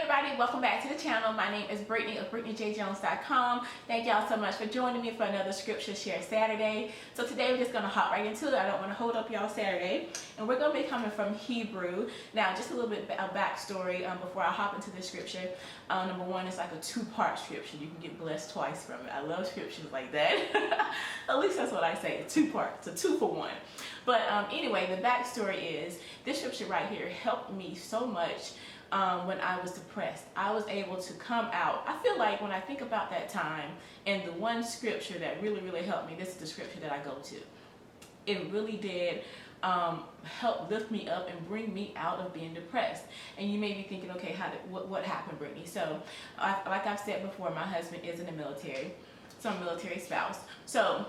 everybody, welcome back to the channel. My name is Brittany of BrittanyJJones.com. Thank y'all so much for joining me for another Scripture Share Saturday. So today we're just going to hop right into it. I don't want to hold up y'all Saturday. And we're going to be coming from Hebrew. Now, just a little bit of backstory before I hop into the scripture. Number one, it's like a two-part scripture. You can get blessed twice from it. I love scriptures like that. At least that's what I say, a two-part. It's a two for one. But anyway, the backstory is this scripture right here helped me so much. When I was depressed, I was able to come out. I feel like when I think about that time and the one scripture that really helped me, this is the scripture that I go to. It really did help lift me up and bring me out of being depressed. And you may be thinking, okay, what happened, Brittany? So like I've said before, my husband is in the military, so I'm a military spouse. So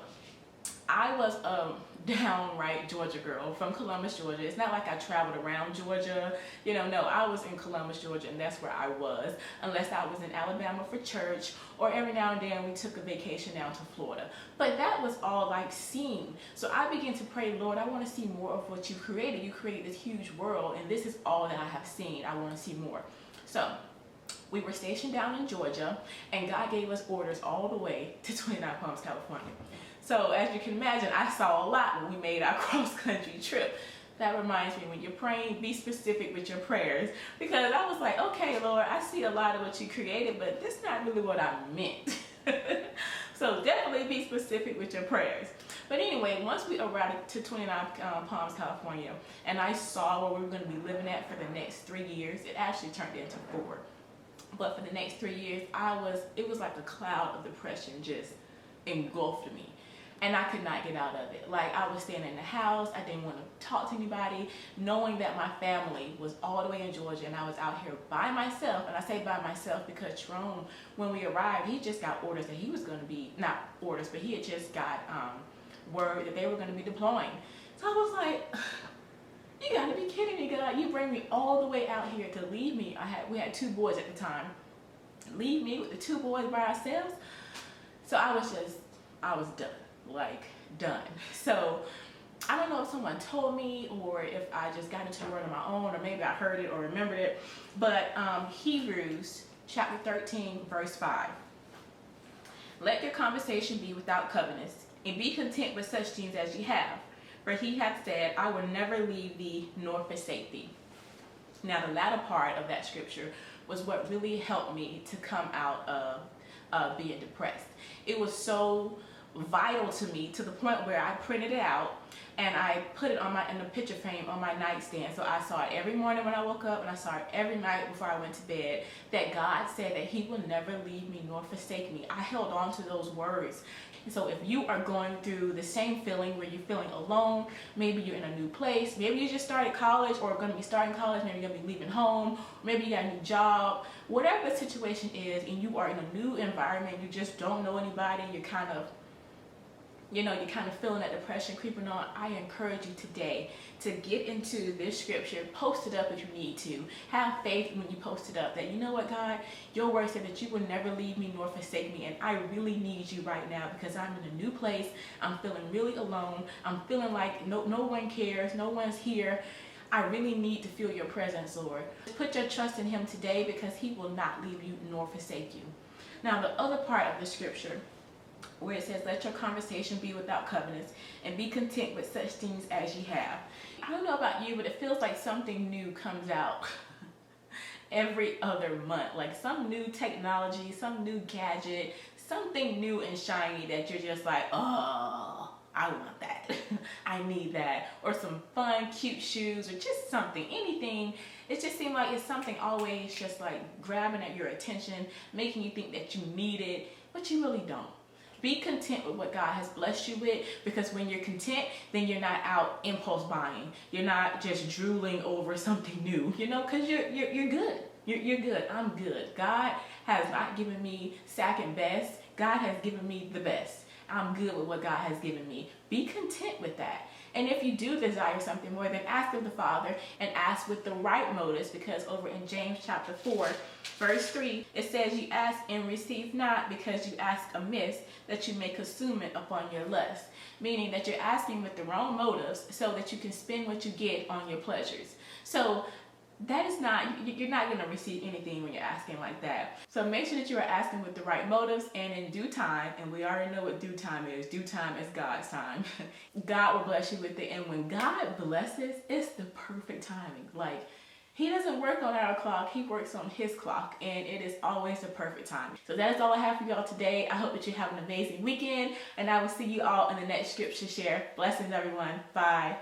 I was a downright Georgia girl from Columbus, Georgia. It's not like I traveled around Georgia, no, I was in Columbus, Georgia, and that's where I was, unless I was in Alabama for church, or every now and then we took a vacation down to Florida. But that was all I've seen. So I began to pray, Lord, I want to see more of what you created. You created this huge world, and this is all that I have seen. I want to see more. So we were stationed down in Georgia, and God gave us orders all the way to 29 Palms, California. So as you can imagine, I saw a lot when we made our cross-country trip. That reminds me, when you're praying, be specific with your prayers, because I was like, okay, Lord, I see a lot of what you created, but this is not really what I meant. So definitely be specific with your prayers. But anyway, once we arrived to 29 Palms, California, and I saw where we were going to be living at for the next 3 years, it actually turned into 4. But for the next 3 years, it was like a cloud of depression just engulfed me. And I could not get out of it. Like, I was staying in the house. I didn't want to talk to anybody, knowing that my family was all the way in Georgia and I was out here by myself. And I say by myself because Jerome, when we arrived, he just got orders that he was going to be, not orders, but he had just got word that they were going to be deploying. So I was like, you got to be kidding me, God. You bring me all the way out here to leave me. We had 2 boys at the time. Leave me with the 2 boys by ourselves. So I was done. Like, done. So I don't know if someone told me or if I just got into the word on my own, or maybe I heard it or remembered it, but Hebrews chapter 13 verse 5. Let your conversation be without covetousness, and be content with such things as ye have, for he hath said, I will never leave thee nor forsake thee. Now the latter part of that scripture was what really helped me to come out of being depressed. It was so vital to me, to the point where I printed it out and I put it in a picture frame on my nightstand. So I saw it every morning when I woke up, and I saw it every night before I went to bed, that God said that he will never leave me nor forsake me. I held on to those words. And so if you are going through the same feeling where you're feeling alone, maybe you're in a new place, maybe you just started college or going to be starting college, maybe you're going to be leaving home, maybe you got a new job, whatever the situation is, and you are in a new environment, you just don't know anybody, you're kind of feeling that depression creeping on, I encourage you today to get into this scripture, post it up if you need to. Have faith when you post it up that, you know what, God, your word said that you will never leave me nor forsake me, and I really need you right now because I'm in a new place. I'm feeling really alone. I'm feeling like no one cares, no one's here. I really need to feel your presence, Lord. Put your trust in him today, because he will not leave you nor forsake you. Now, the other part of the scripture, where it says, let your conversation be without covetousness, and be content with such things as ye have. I don't know about you, but it feels like something new comes out every other month. Like some new technology, some new gadget, something new and shiny that you're just like, oh, I want that. I need that. Or some fun, cute shoes, or just something, anything. It just seems like it's something always just like grabbing at your attention, making you think that you need it, but you really don't. Be content with what God has blessed you with, because when you're content, then you're not out impulse buying. You're not just drooling over something new, because you're good. You're good. I'm good. God has not given me second best. God has given me the best. I'm good with what God has given me. Be content with that. And if you do desire something more, then ask of the Father, and ask with the right motives, because over in James chapter 4, verse 3, it says, you ask and receive not, because you ask amiss, that you may consume it upon your lust. Meaning that you're asking with the wrong motives, so that you can spend what you get on your pleasures. So that is not, you're not going to receive anything when you're asking like that. So make sure that you are asking with the right motives and in due time. And we already know what due time is. Due time is God's time. God will bless you with it. And when God blesses, it's the perfect timing. Like, He doesn't work on our clock, He works on His clock, and it is always the perfect time. So that is all I have for y'all today. I hope that you have an amazing weekend, and I will see you all in the next scripture share. Blessings, everyone. Bye.